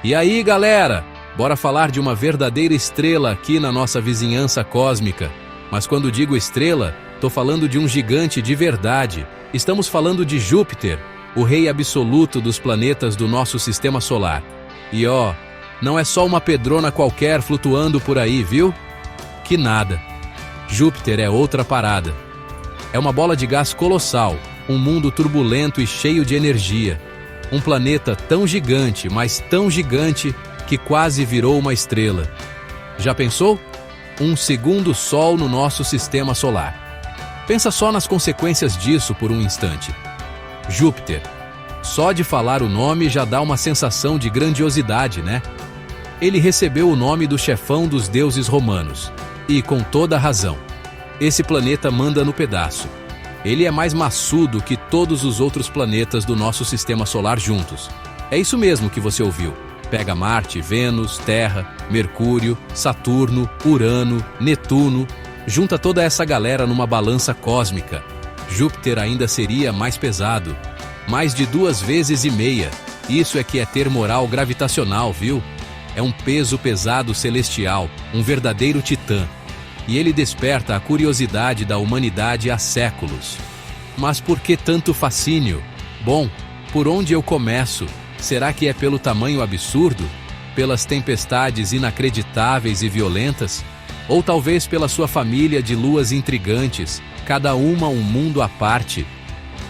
E aí, galera? Bora falar de uma verdadeira estrela aqui na nossa vizinhança cósmica. Mas quando digo estrela, tô falando de um gigante de verdade. Estamos falando de Júpiter, o rei absoluto dos planetas do nosso sistema solar. E ó, não é só uma pedrona qualquer flutuando por aí, viu? Que nada. Júpiter é outra parada. É uma bola de gás colossal, um mundo turbulento e cheio de energia. Um planeta tão gigante, mas tão gigante, que quase virou uma estrela. Já pensou? Um segundo Sol no nosso sistema solar. Pensa só nas consequências disso por um instante. Júpiter. Só de falar o nome já dá uma sensação de grandiosidade, né? Ele recebeu o nome do chefão dos deuses romanos. E com toda razão. Esse planeta manda no pedaço. Ele é mais maçudo que todos os outros planetas do nosso sistema solar juntos. É isso mesmo que você ouviu. Pega Marte, Vênus, Terra, Mercúrio, Saturno, Urano, Netuno. Junta toda essa galera numa balança cósmica. Júpiter ainda seria mais pesado. Mais de 2,5 vezes. Isso é que é ter moral gravitacional, viu? É um peso pesado celestial, um verdadeiro titã. E ele desperta a curiosidade da humanidade há séculos. Mas por que tanto fascínio? Bom, por onde eu começo? Será que é pelo tamanho absurdo? Pelas tempestades inacreditáveis e violentas? Ou talvez pela sua família de luas intrigantes, cada uma um mundo à parte?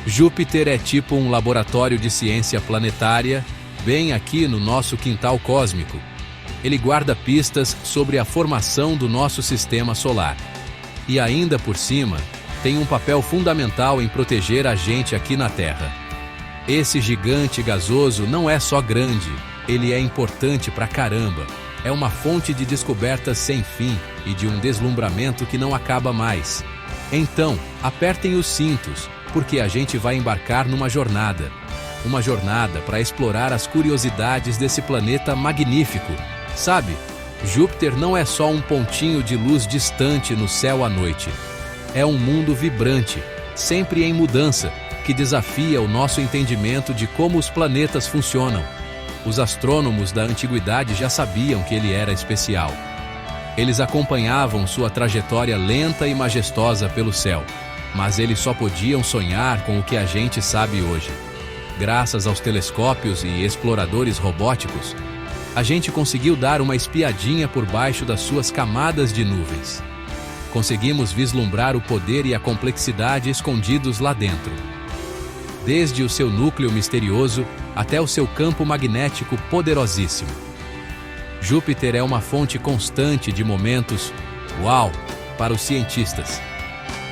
Júpiter é tipo um laboratório de ciência planetária, bem aqui no nosso quintal cósmico. Ele guarda pistas sobre a formação do nosso sistema solar. E ainda por cima, tem um papel fundamental em proteger a gente aqui na Terra. Esse gigante gasoso não é só grande, ele é importante pra caramba. É uma fonte de descobertas sem fim e de um deslumbramento que não acaba mais. Então, apertem os cintos, porque a gente vai embarcar numa jornada. Uma jornada para explorar as curiosidades desse planeta magnífico. Sabe, Júpiter não é só um pontinho de luz distante no céu à noite. É um mundo vibrante, sempre em mudança, que desafia o nosso entendimento de como os planetas funcionam. Os astrônomos da antiguidade já sabiam que ele era especial. Eles acompanhavam sua trajetória lenta e majestosa pelo céu, mas eles só podiam sonhar com o que a gente sabe hoje. Graças aos telescópios e exploradores robóticos, a gente conseguiu dar uma espiadinha por baixo das suas camadas de nuvens. Conseguimos vislumbrar o poder e a complexidade escondidos lá dentro. Desde o seu núcleo misterioso até o seu campo magnético poderosíssimo. Júpiter é uma fonte constante de momentos uau para os cientistas.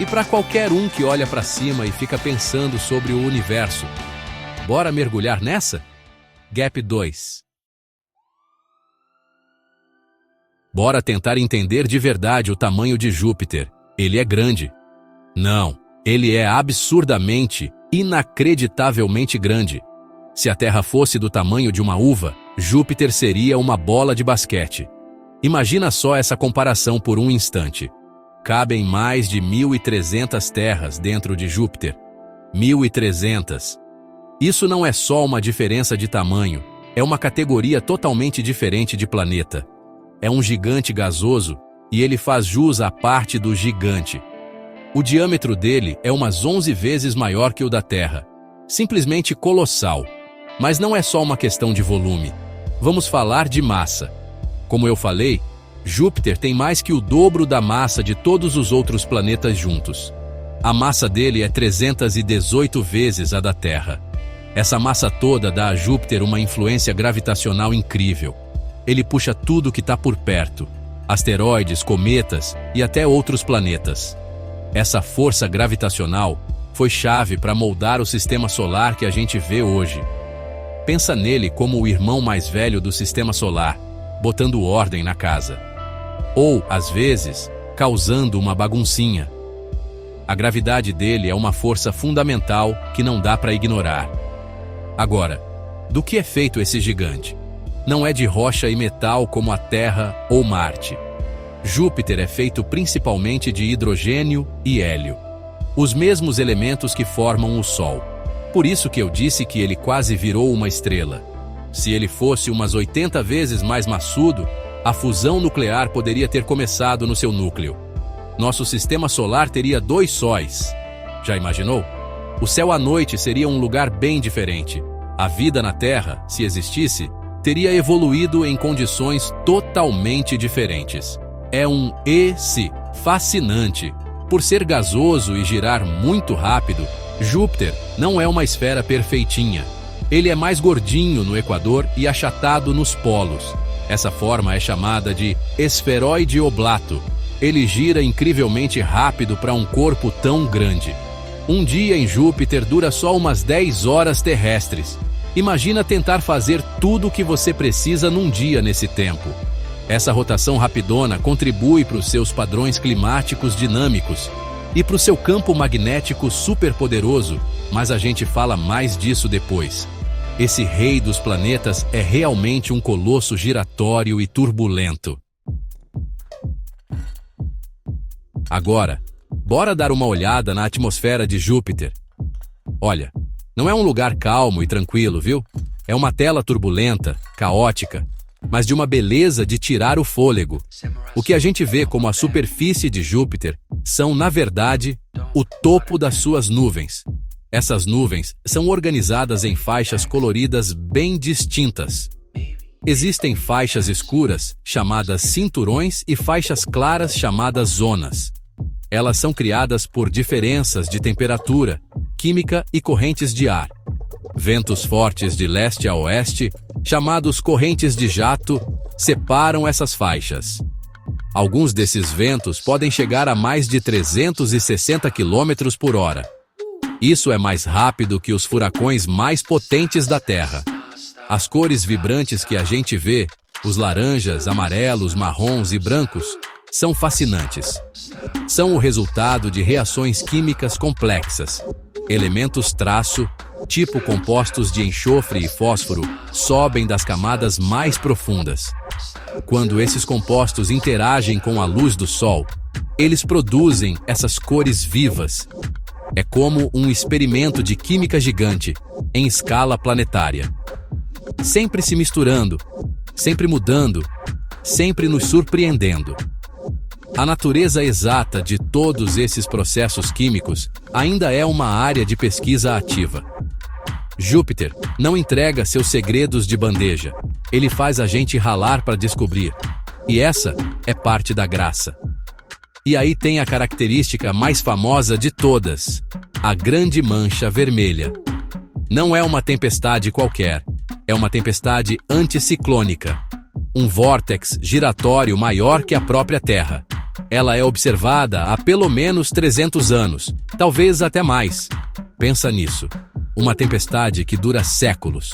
E para qualquer um que olha para cima e fica pensando sobre o universo. Bora mergulhar nessa? Gap 2. Bora tentar entender de verdade o tamanho de Júpiter. Ele é grande. Não, ele é absurdamente, inacreditavelmente grande. Se a Terra fosse do tamanho de uma uva, Júpiter seria uma bola de basquete. Imagina só essa comparação por um instante. Cabem mais de 1.300 terras dentro de Júpiter. 1.300. Isso não é só uma diferença de tamanho, é uma categoria totalmente diferente de planeta. É um gigante gasoso, e ele faz jus à parte do gigante. O diâmetro dele é umas 11 vezes maior que o da Terra. Simplesmente colossal. Mas não é só uma questão de volume. Vamos falar de massa. Como eu falei, Júpiter tem mais que o dobro da massa de todos os outros planetas juntos. A massa dele é 318 vezes a da Terra. Essa massa toda dá a Júpiter uma influência gravitacional incrível. Ele puxa tudo que está por perto, asteroides, cometas e até outros planetas. Essa força gravitacional foi chave para moldar o sistema solar que a gente vê hoje. Pensa nele como o irmão mais velho do sistema solar, botando ordem na casa. Ou, às vezes, causando uma baguncinha. A gravidade dele é uma força fundamental que não dá para ignorar. Agora, do que é feito esse gigante? Não é de rocha e metal como a Terra ou Marte. Júpiter é feito principalmente de hidrogênio e hélio. Os mesmos elementos que formam o Sol. Por isso que eu disse que ele quase virou uma estrela. Se ele fosse umas 80 vezes mais maçudo, a fusão nuclear poderia ter começado no seu núcleo. Nosso sistema solar teria 2 sóis. Já imaginou? O céu à noite seria um lugar bem diferente. A vida na Terra, se existisse, teria evoluído em condições totalmente diferentes. É um e-se fascinante. Por ser gasoso e girar muito rápido, Júpiter não é uma esfera perfeitinha. Ele é mais gordinho no equador e achatado nos polos. Essa forma é chamada de esferoide oblato. Ele gira incrivelmente rápido para um corpo tão grande. Um dia em Júpiter dura só umas 10 horas terrestres. Imagina tentar fazer tudo o que você precisa num dia nesse tempo. Essa rotação rapidona contribui para os seus padrões climáticos dinâmicos e para o seu campo magnético superpoderoso, mas a gente fala mais disso depois. Esse rei dos planetas é realmente um colosso giratório e turbulento. Agora, bora dar uma olhada na atmosfera de Júpiter. Olha, não é um lugar calmo e tranquilo, viu? É uma tela turbulenta, caótica, mas de uma beleza de tirar o fôlego. O que a gente vê como a superfície de Júpiter são, na verdade, o topo das suas nuvens. Essas nuvens são organizadas em faixas coloridas bem distintas. Existem faixas escuras, chamadas cinturões, e faixas claras, chamadas zonas. Elas são criadas por diferenças de temperatura, química e correntes de ar. Ventos fortes de leste a oeste, chamados correntes de jato, separam essas faixas. Alguns desses ventos podem chegar a mais de 360 km por hora. Isso é mais rápido que os furacões mais potentes da Terra. As cores vibrantes que a gente vê, os laranjas, amarelos, marrons e brancos, são fascinantes. São o resultado de reações químicas complexas. Elementos traço, tipo compostos de enxofre e fósforo, sobem das camadas mais profundas. Quando esses compostos interagem com a luz do Sol, eles produzem essas cores vivas. É como um experimento de química gigante, em escala planetária. Sempre se misturando, sempre mudando, sempre nos surpreendendo. A natureza exata de todos esses processos químicos ainda é uma área de pesquisa ativa. Júpiter não entrega seus segredos de bandeja. Ele faz a gente ralar para descobrir. E essa é parte da graça. E aí tem a característica mais famosa de todas, a grande mancha vermelha. Não é uma tempestade qualquer, é uma tempestade anticiclônica. Um vórtex giratório maior que a própria Terra. Ela é observada há pelo menos 300 anos, talvez até mais. Pensa nisso. Uma tempestade que dura séculos.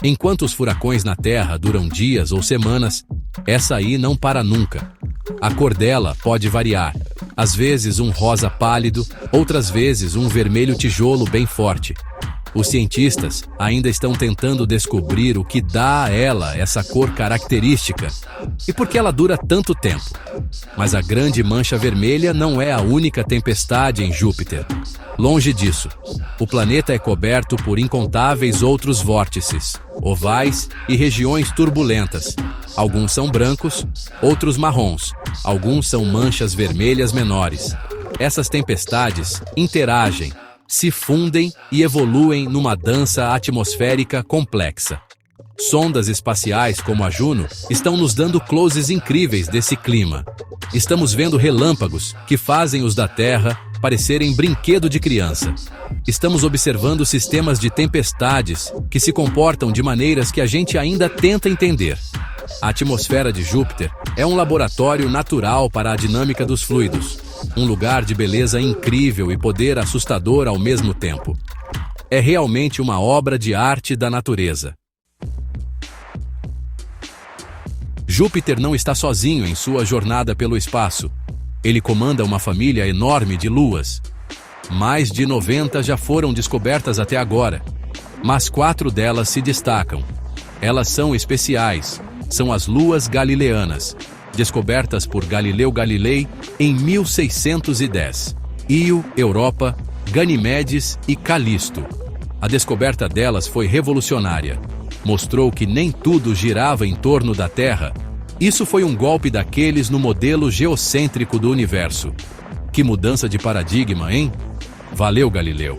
Enquanto os furacões na Terra duram dias ou semanas, essa aí não para nunca. A cor dela pode variar. Às vezes um rosa pálido, outras vezes um vermelho tijolo bem forte. Os cientistas ainda estão tentando descobrir o que dá a ela essa cor característica e por que ela dura tanto tempo. Mas a grande mancha vermelha não é a única tempestade em Júpiter. Longe disso, o planeta é coberto por incontáveis outros vórtices, ovais e regiões turbulentas. Alguns são brancos, outros marrons, alguns são manchas vermelhas menores. Essas tempestades interagem, se fundem e evoluem numa dança atmosférica complexa. Sondas espaciais como a Juno estão nos dando closes incríveis desse clima. Estamos vendo relâmpagos que fazem os da Terra parecerem brinquedo de criança. Estamos observando sistemas de tempestades que se comportam de maneiras que a gente ainda tenta entender. A atmosfera de Júpiter é um laboratório natural para a dinâmica dos fluidos. Um lugar de beleza incrível e poder assustador ao mesmo tempo. É realmente uma obra de arte da natureza. Júpiter não está sozinho em sua jornada pelo espaço. Ele comanda uma família enorme de luas. Mais de 90 já foram descobertas até agora, mas 4 delas se destacam. Elas são especiais, são as luas galileanas, descobertas por Galileu Galilei em 1610. Io, Europa, Ganimedes e Calisto. A descoberta delas foi revolucionária. Mostrou que nem tudo girava em torno da Terra. Isso foi um golpe daqueles no modelo geocêntrico do universo. Que mudança de paradigma, hein? Valeu, Galileu.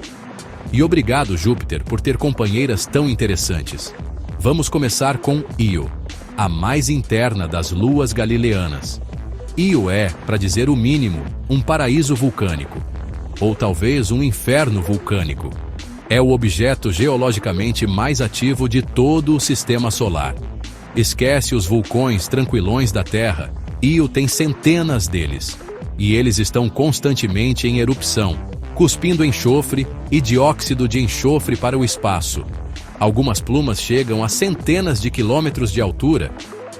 E obrigado, Júpiter, por ter companheiras tão interessantes. Vamos começar com Io, a mais interna das luas galileanas. Io é, para dizer o mínimo, um paraíso vulcânico. Ou talvez um inferno vulcânico. É o objeto geologicamente mais ativo de todo o sistema solar. Esquece os vulcões tranquilões da Terra, Io tem centenas deles. E eles estão constantemente em erupção, cuspindo enxofre e dióxido de enxofre para o espaço. Algumas plumas chegam a centenas de quilômetros de altura.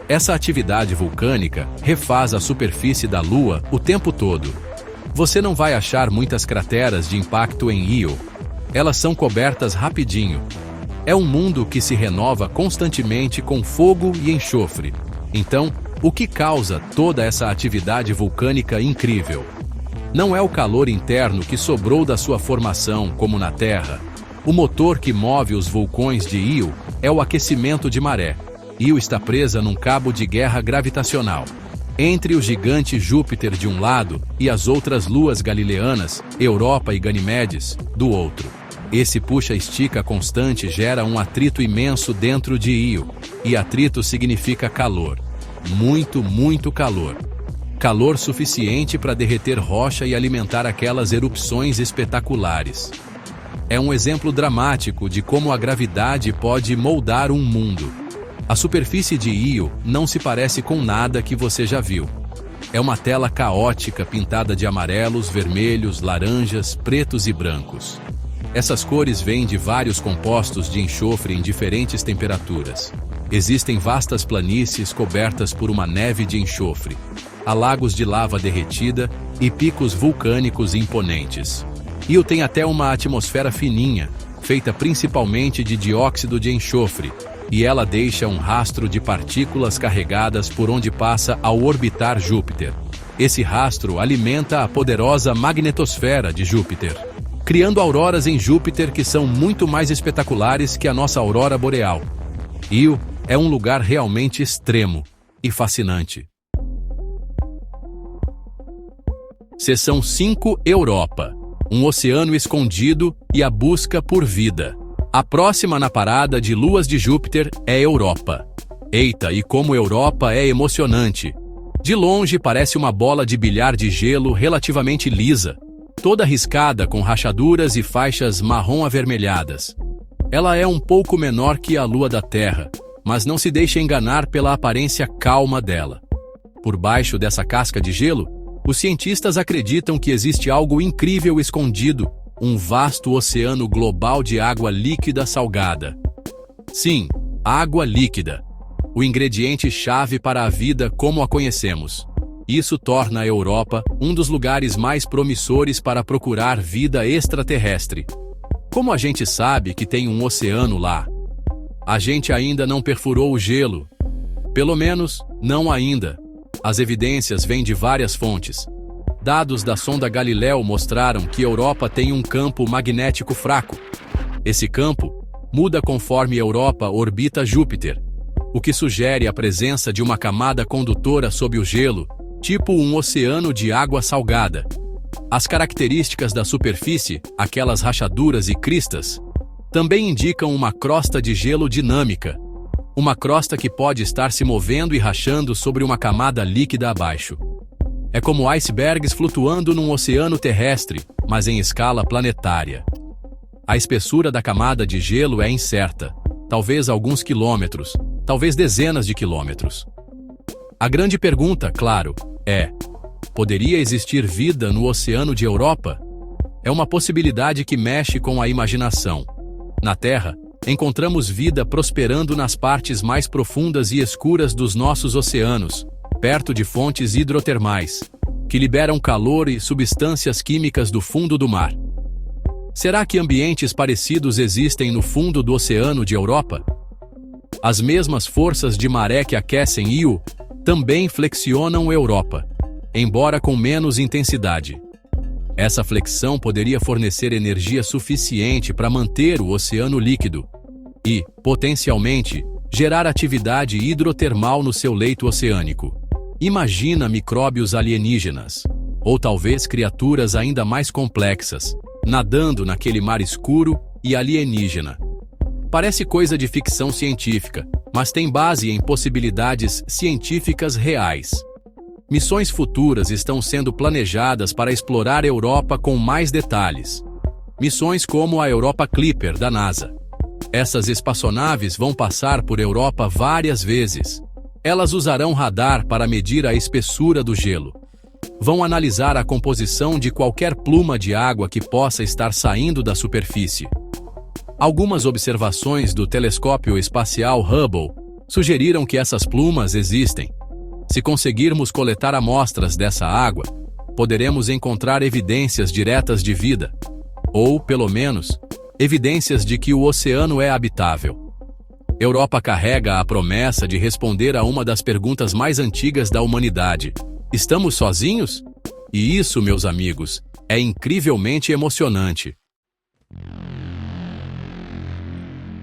Essa atividade vulcânica refaz a superfície da Lua o tempo todo. Você não vai achar muitas crateras de impacto em Io. Elas são cobertas rapidinho. É um mundo que se renova constantemente com fogo e enxofre. Então, o que causa toda essa atividade vulcânica incrível? Não é o calor interno que sobrou da sua formação, como na Terra. O motor que move os vulcões de Io é o aquecimento de maré. Io está presa num cabo de guerra gravitacional. Entre o gigante Júpiter de um lado e as outras luas galileanas, Europa e Ganimedes, do outro. Esse puxa-estica constante gera um atrito imenso dentro de Io. E atrito significa calor. Muito calor. Calor suficiente para derreter rocha e alimentar aquelas erupções espetaculares. É um exemplo dramático de como a gravidade pode moldar um mundo. A superfície de Io não se parece com nada que você já viu. É uma tela caótica pintada de amarelos, vermelhos, laranjas, pretos e brancos. Essas cores vêm de vários compostos de enxofre em diferentes temperaturas. Existem vastas planícies cobertas por uma neve de enxofre. Há lagos de lava derretida e picos vulcânicos imponentes. Io tem até uma atmosfera fininha, feita principalmente de dióxido de enxofre, e ela deixa um rastro de partículas carregadas por onde passa ao orbitar Júpiter. Esse rastro alimenta a poderosa magnetosfera de Júpiter, criando auroras em Júpiter que são muito mais espetaculares que a nossa aurora boreal. Io é um lugar realmente extremo e fascinante. Seção 5 Europa. Um oceano escondido e a busca por vida. A próxima na parada de luas de Júpiter é Europa. Eita, e como Europa é emocionante! De longe parece uma bola de bilhar de gelo relativamente lisa, toda riscada com rachaduras e faixas marrom-avermelhadas. Ela é um pouco menor que a Lua da Terra, mas não se deixe enganar pela aparência calma dela. Por baixo dessa casca de gelo, os cientistas acreditam que existe algo incrível escondido, um vasto oceano global de água líquida salgada. Sim, água líquida. O ingrediente-chave para a vida como a conhecemos. Isso torna a Europa um dos lugares mais promissores para procurar vida extraterrestre. Como a gente sabe que tem um oceano lá? A gente ainda não perfurou o gelo. Pelo menos, não ainda. As evidências vêm de várias fontes. Dados da sonda Galileu mostraram que Europa tem um campo magnético fraco. Esse campo muda conforme Europa orbita Júpiter, o que sugere a presença de uma camada condutora sob o gelo, tipo um oceano de água salgada. As características da superfície, aquelas rachaduras e cristas, também indicam uma crosta de gelo dinâmica. Uma crosta que pode estar se movendo e rachando sobre uma camada líquida abaixo. É como icebergs flutuando num oceano terrestre, mas em escala planetária. A espessura da camada de gelo é incerta, talvez alguns quilômetros, talvez dezenas de quilômetros. A grande pergunta, claro, é: poderia existir vida no oceano de Europa? É uma possibilidade que mexe com a imaginação. Na Terra, encontramos vida prosperando nas partes mais profundas e escuras dos nossos oceanos, perto de fontes hidrotermais, que liberam calor e substâncias químicas do fundo do mar. Será que ambientes parecidos existem no fundo do oceano de Europa? As mesmas forças de maré que aquecem Io também flexionam Europa, embora com menos intensidade. Essa flexão poderia fornecer energia suficiente para manter o oceano líquido. e, potencialmente, gerar atividade hidrotermal no seu leito oceânico. Imagina micróbios alienígenas, ou talvez criaturas ainda mais complexas, nadando naquele mar escuro e alienígena. Parece coisa de ficção científica, mas tem base em possibilidades científicas reais. Missões futuras estão sendo planejadas para explorar a Europa com mais detalhes. Missões como a Europa Clipper da NASA. Essas espaçonaves vão passar por Europa várias vezes. Elas usarão radar para medir a espessura do gelo. Vão analisar a composição de qualquer pluma de água que possa estar saindo da superfície. Algumas observações do telescópio espacial Hubble sugeriram que essas plumas existem. Se conseguirmos coletar amostras dessa água, poderemos encontrar evidências diretas de vida, ou, pelo menos, evidências de que o oceano é habitável. Europa carrega a promessa de responder a uma das perguntas mais antigas da humanidade: estamos sozinhos? E isso, meus amigos, é incrivelmente emocionante.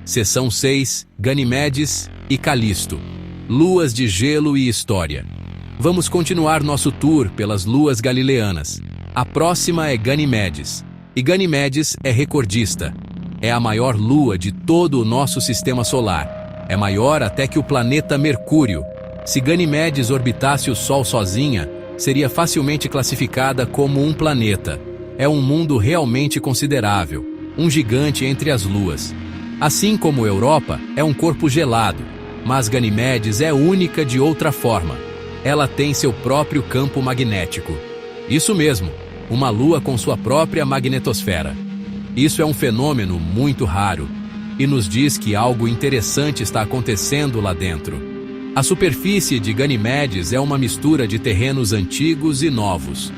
Seção 6, Ganimedes e Calisto. Luas de gelo e história. Vamos continuar nosso tour pelas luas galileanas. A próxima é Ganimedes. E Ganimedes é recordista. É a maior lua de todo o nosso sistema solar. É maior até que o planeta Mercúrio. Se Ganimedes orbitasse o Sol sozinha, seria facilmente classificada como um planeta. É um mundo realmente considerável, um gigante entre as luas. Assim como Europa é um corpo gelado, mas Ganimedes é única de outra forma. Ela tem seu próprio campo magnético. Isso mesmo, uma lua com sua própria magnetosfera. Isso é um fenômeno muito raro e nos diz que algo interessante está acontecendo lá dentro. A superfície de Ganimedes é uma mistura de terrenos antigos e novos.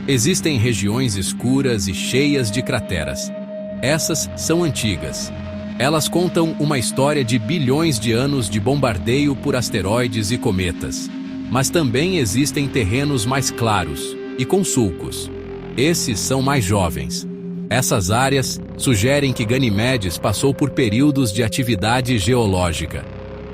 Existem regiões escuras e cheias de crateras. Essas são antigas. Elas contam uma história de bilhões de anos de bombardeio por asteroides e cometas. Mas também existem terrenos mais claros e com sulcos. Esses são mais jovens. Essas áreas sugerem que Ganimedes passou por períodos de atividade geológica.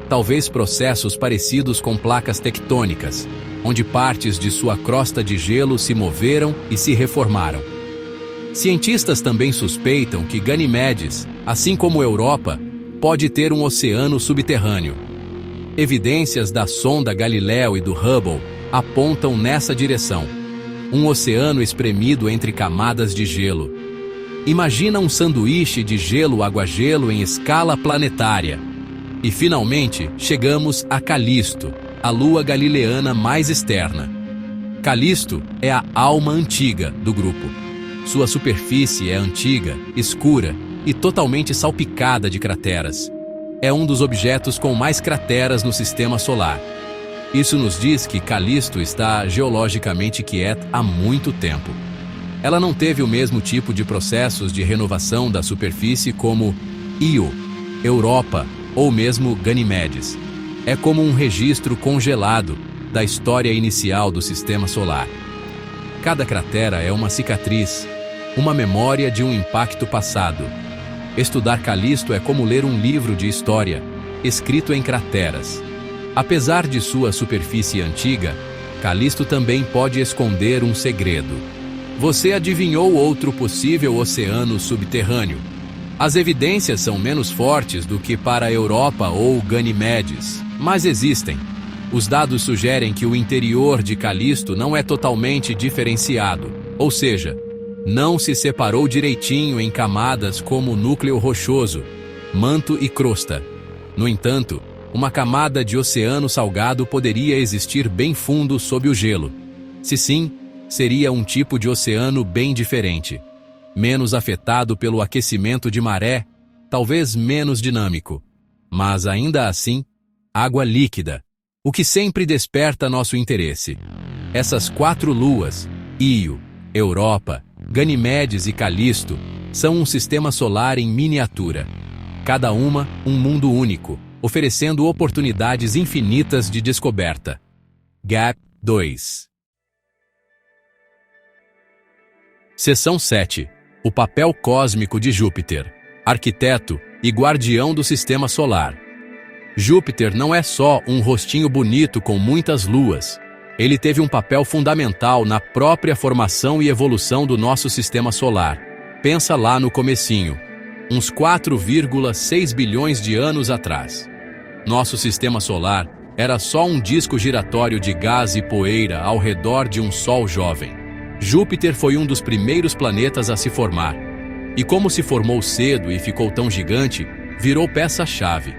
Talvez processos parecidos com placas tectônicas, onde partes de sua crosta de gelo se moveram e se reformaram. Cientistas também suspeitam que Ganimedes, assim como Europa, pode ter um oceano subterrâneo. Evidências da sonda Galileu e do Hubble apontam nessa direção. Um oceano espremido entre camadas de gelo. Imagina um sanduíche de gelo-água-gelo em escala planetária. E finalmente chegamos a Calisto, a lua galileana mais externa. Calisto é a alma antiga do grupo. Sua superfície é antiga, escura e totalmente salpicada de crateras. É um dos objetos com mais crateras no sistema solar. Isso nos diz que Calisto está geologicamente quieta há muito tempo. Ela não teve o mesmo tipo de processos de renovação da superfície como Io, Europa ou mesmo Ganimedes. É como um registro congelado da história inicial do sistema solar. Cada cratera é uma cicatriz, uma memória de um impacto passado. Estudar Calisto é como ler um livro de história, escrito em crateras. Apesar de sua superfície antiga, Calisto também pode esconder um segredo. Você adivinhou outro possível oceano subterrâneo. As evidências são menos fortes do que para a Europa ou Ganimedes, mas existem. Os dados sugerem que o interior de Calisto não é totalmente diferenciado, ou seja, não se separou direitinho em camadas como núcleo rochoso, manto e crosta. No entanto, uma camada de oceano salgado poderia existir bem fundo sob o gelo. Se sim, seria um tipo de oceano bem diferente. Menos afetado pelo aquecimento de maré, talvez menos dinâmico. Mas ainda assim, água líquida, o que sempre desperta nosso interesse. Essas 4 luas, Io, Europa, Ganimedes e Calisto, são um sistema solar em miniatura. Cada uma um mundo único, oferecendo oportunidades infinitas de descoberta. Gap 2. Seção 7. O papel cósmico de Júpiter. Arquiteto e guardião do sistema solar. Júpiter não é só um rostinho bonito com muitas luas. Ele teve um papel fundamental na própria formação e evolução do nosso sistema solar. Pensa lá no comecinho, uns 4,6 bilhões de anos atrás. Nosso sistema solar era só um disco giratório de gás e poeira ao redor de um Sol jovem. Júpiter foi um dos primeiros planetas a se formar. E como se formou cedo e ficou tão gigante, virou peça-chave.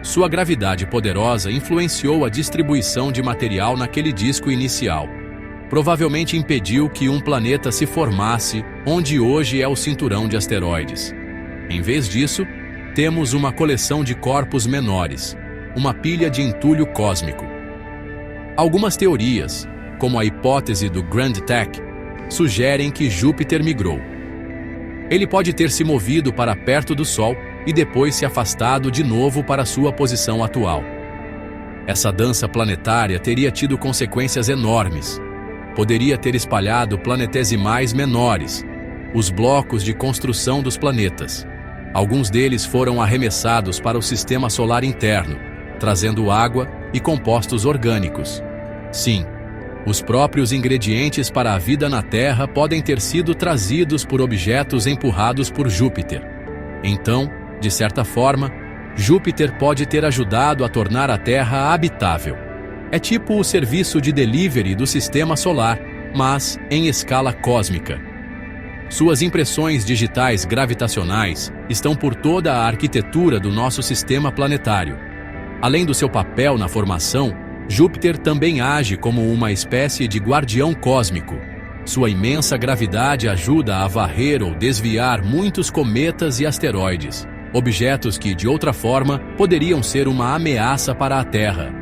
Sua gravidade poderosa influenciou a distribuição de material naquele disco inicial. Provavelmente impediu que um planeta se formasse onde hoje é o cinturão de asteroides. Em vez disso, temos uma coleção de corpos menores, uma pilha de entulho cósmico. Algumas teorias, como a hipótese do Grand Tech, sugerem que Júpiter migrou. Ele pode ter se movido para perto do Sol e depois se afastado de novo para sua posição atual. Essa dança planetária teria tido consequências enormes. Poderia ter espalhado planetesimais menores, os blocos de construção dos planetas. Alguns deles foram arremessados para o sistema solar interno, trazendo água e compostos orgânicos. Sim, os próprios ingredientes para a vida na Terra podem ter sido trazidos por objetos empurrados por Júpiter. Então, de certa forma, Júpiter pode ter ajudado a tornar a Terra habitável. É tipo o serviço de delivery do sistema solar, mas em escala cósmica. Suas impressões digitais gravitacionais estão por toda a arquitetura do nosso sistema planetário. Além do seu papel na formação, Júpiter também age como uma espécie de guardião cósmico. Sua imensa gravidade ajuda a varrer ou desviar muitos cometas e asteroides, objetos que, de outra forma, poderiam ser uma ameaça para a Terra.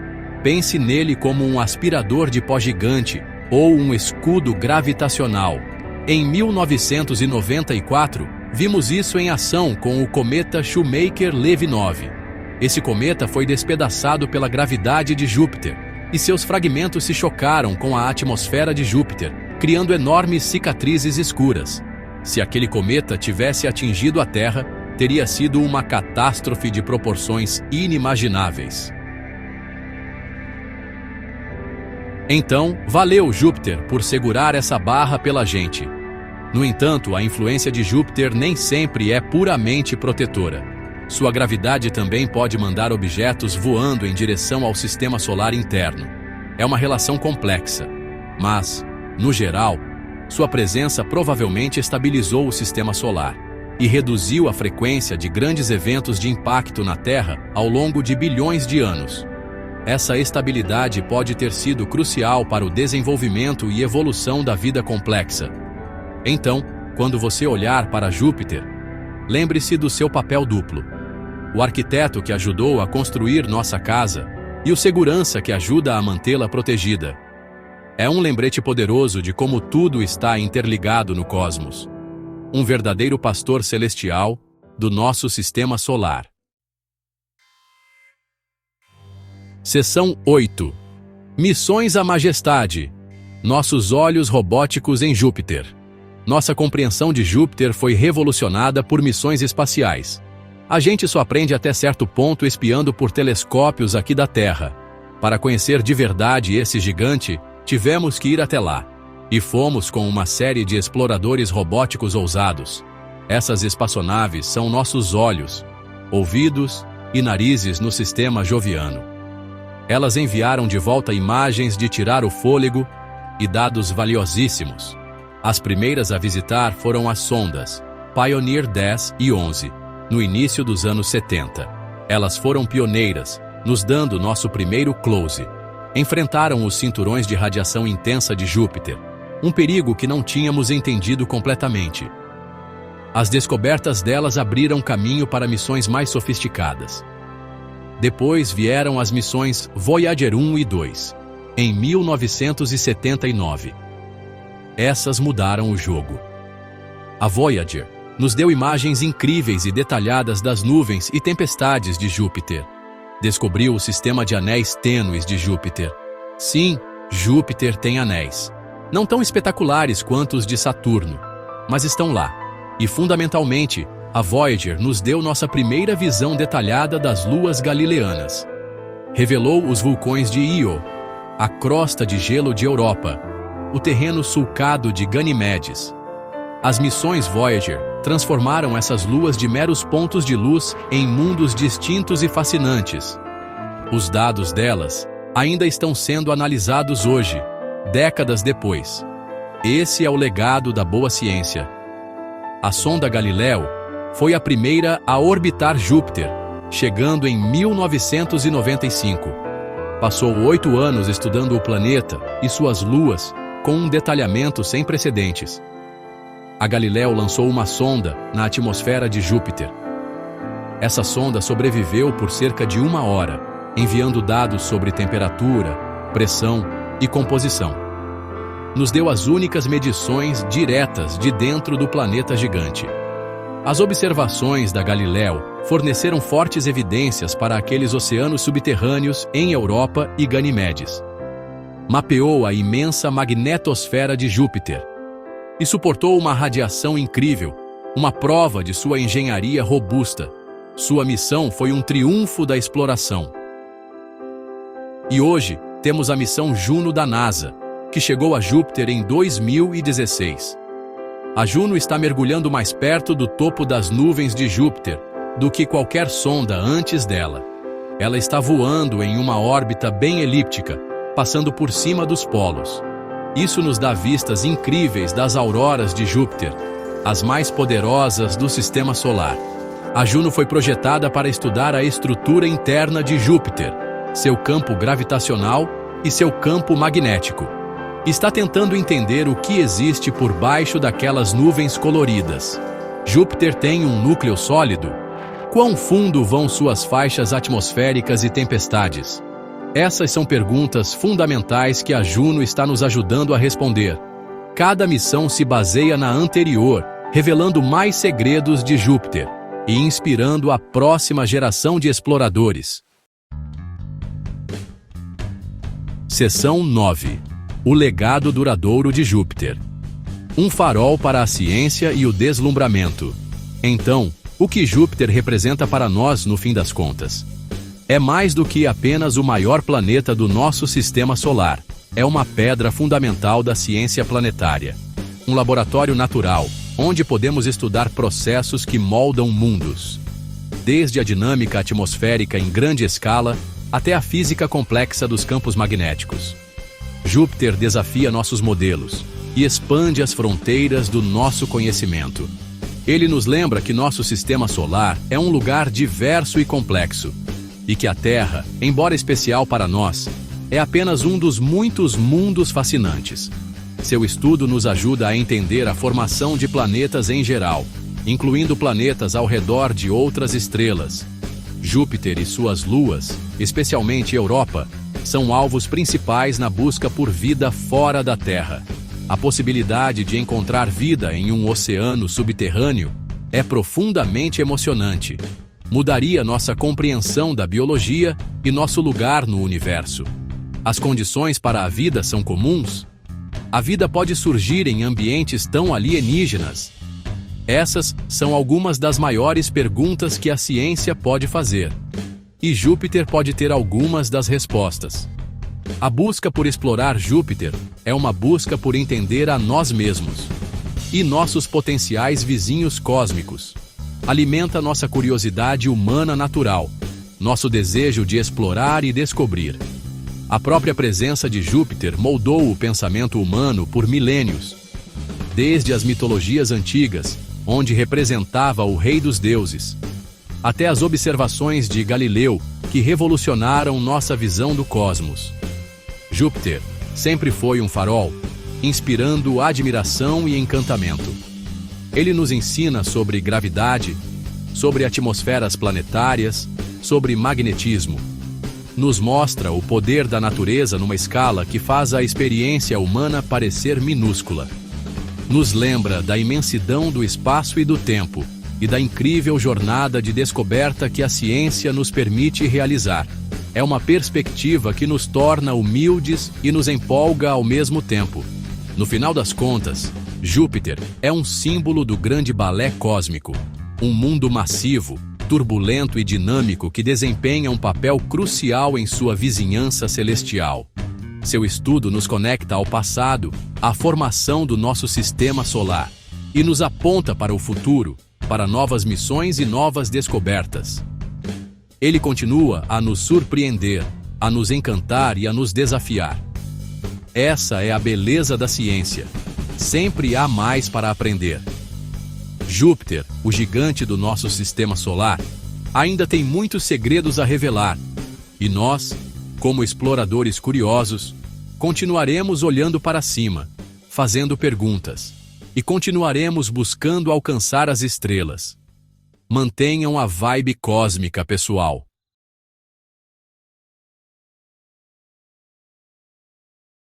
Pense nele como um aspirador de pó gigante ou um escudo gravitacional. Em 1994, vimos isso em ação com o cometa Shoemaker-Levy 9. Esse cometa foi despedaçado pela gravidade de Júpiter, e seus fragmentos se chocaram com a atmosfera de Júpiter, criando enormes cicatrizes escuras. Se aquele cometa tivesse atingido a Terra, teria sido uma catástrofe de proporções inimagináveis. Então, valeu Júpiter por segurar essa barra pela gente. No entanto, a influência de Júpiter nem sempre é puramente protetora. Sua gravidade também pode mandar objetos voando em direção ao sistema solar interno. É uma relação complexa, mas, no geral, sua presença provavelmente estabilizou o sistema solar e reduziu a frequência de grandes eventos de impacto na Terra ao longo de bilhões de anos. Essa estabilidade pode ter sido crucial para o desenvolvimento e evolução da vida complexa. Então, quando você olhar para Júpiter, lembre-se do seu papel duplo: o arquiteto que ajudou a construir nossa casa e o segurança que ajuda a mantê-la protegida. É um lembrete poderoso de como tudo está interligado no cosmos. Um verdadeiro pastor celestial do nosso sistema solar. Seção 8. Missões à Majestade. Nossos olhos robóticos em Júpiter. Nossa compreensão de Júpiter foi revolucionada por missões espaciais. A gente só aprende até certo ponto espiando por telescópios aqui da Terra. Para conhecer de verdade esse gigante, tivemos que ir até lá. E fomos com uma série de exploradores robóticos ousados. Essas espaçonaves são nossos olhos, ouvidos e narizes no sistema joviano. Elas enviaram de volta imagens de tirar o fôlego e dados valiosíssimos. As primeiras a visitar foram as sondas Pioneer 10 e 11, no início dos anos 70. Elas foram pioneiras, nos dando nosso primeiro close. Enfrentaram os cinturões de radiação intensa de Júpiter, um perigo que não tínhamos entendido completamente. As descobertas delas abriram caminho para missões mais sofisticadas. Depois vieram as missões Voyager 1 e 2, em 1979. Essas mudaram o jogo. A Voyager nos deu imagens incríveis e detalhadas das nuvens e tempestades de Júpiter. Descobriu o sistema de anéis tênues de Júpiter. Sim, Júpiter tem anéis. Não tão espetaculares quanto os de Saturno, mas estão lá. E, fundamentalmente, a Voyager nos deu nossa primeira visão detalhada das luas galileanas. Revelou os vulcões de Io, a crosta de gelo de Europa, o terreno sulcado de Ganimedes. As missões Voyager transformaram essas luas de meros pontos de luz em mundos distintos e fascinantes. Os dados delas ainda estão sendo analisados hoje, décadas depois. Esse é o legado da boa ciência. A sonda Galileu foi a primeira a orbitar Júpiter, chegando em 1995. Passou 8 anos estudando o planeta e suas luas com um detalhamento sem precedentes. A Galileu lançou uma sonda na atmosfera de Júpiter. Essa sonda sobreviveu por cerca de 1 hora, enviando dados sobre temperatura, pressão e composição. Nos deu as únicas medições diretas de dentro do planeta gigante. As observações da Galileu forneceram fortes evidências para aqueles oceanos subterrâneos em Europa e Ganimedes. Mapeou a imensa magnetosfera de Júpiter e suportou uma radiação incrível, uma prova de sua engenharia robusta. Sua missão foi um triunfo da exploração. E hoje temos a missão Juno da NASA, que chegou a Júpiter em 2016. A Juno está mergulhando mais perto do topo das nuvens de Júpiter do que qualquer sonda antes dela. Ela está voando em uma órbita bem elíptica, passando por cima dos polos. Isso nos dá vistas incríveis das auroras de Júpiter, as mais poderosas do Sistema Solar. A Juno foi projetada para estudar a estrutura interna de Júpiter, seu campo gravitacional e seu campo magnético. Está tentando entender o que existe por baixo daquelas nuvens coloridas. Júpiter tem um núcleo sólido? Quão fundo vão suas faixas atmosféricas e tempestades? Essas são perguntas fundamentais que a Juno está nos ajudando a responder. Cada missão se baseia na anterior, revelando mais segredos de Júpiter e inspirando a próxima geração de exploradores. Seção 9. O legado duradouro de Júpiter. Um farol para a ciência e o deslumbramento. Então, o que Júpiter representa para nós no fim das contas? É mais do que apenas o maior planeta do nosso sistema solar. É uma pedra fundamental da ciência planetária. Um laboratório natural, onde podemos estudar processos que moldam mundos. Desde a dinâmica atmosférica em grande escala, até a física complexa dos campos magnéticos. Júpiter desafia nossos modelos e expande as fronteiras do nosso conhecimento. Ele nos lembra que nosso sistema solar é um lugar diverso e complexo, e que a Terra, embora especial para nós, é apenas um dos muitos mundos fascinantes. Seu estudo nos ajuda a entender a formação de planetas em geral, incluindo planetas ao redor de outras estrelas. Júpiter e suas luas, especialmente Europa, são alvos principais na busca por vida fora da Terra. A possibilidade de encontrar vida em um oceano subterrâneo é profundamente emocionante. Mudaria nossa compreensão da biologia e nosso lugar no universo. As condições para a vida são comuns? A vida pode surgir em ambientes tão alienígenas? Essas são algumas das maiores perguntas que a ciência pode fazer. E Júpiter pode ter algumas das respostas. A busca por explorar Júpiter é uma busca por entender a nós mesmos e nossos potenciais vizinhos cósmicos. Alimenta nossa curiosidade humana natural, nosso desejo de explorar e descobrir. A própria presença de Júpiter moldou o pensamento humano por milênios. Desde as mitologias antigas, onde representava o rei dos deuses, até as observações de Galileu, que revolucionaram nossa visão do cosmos. Júpiter sempre foi um farol, inspirando admiração e encantamento. Ele nos ensina sobre gravidade, sobre atmosferas planetárias, sobre magnetismo. Nos mostra o poder da natureza numa escala que faz a experiência humana parecer minúscula. Nos lembra da imensidão do espaço e do tempo, e da incrível jornada de descoberta que a ciência nos permite realizar. É uma perspectiva que nos torna humildes e nos empolga ao mesmo tempo. No final das contas, Júpiter é um símbolo do grande balé cósmico. Um mundo massivo, turbulento e dinâmico que desempenha um papel crucial em sua vizinhança celestial. Seu estudo nos conecta ao passado, à formação do nosso sistema solar, e nos aponta para o futuro, para novas missões e novas descobertas. Ele continua a nos surpreender, a nos encantar e a nos desafiar. Essa é a beleza da ciência. Sempre há mais para aprender. Júpiter, o gigante do nosso sistema solar, ainda tem muitos segredos a revelar. E nós, como exploradores curiosos, continuaremos olhando para cima, fazendo perguntas, e continuaremos buscando alcançar as estrelas. Mantenham a vibe cósmica, pessoal.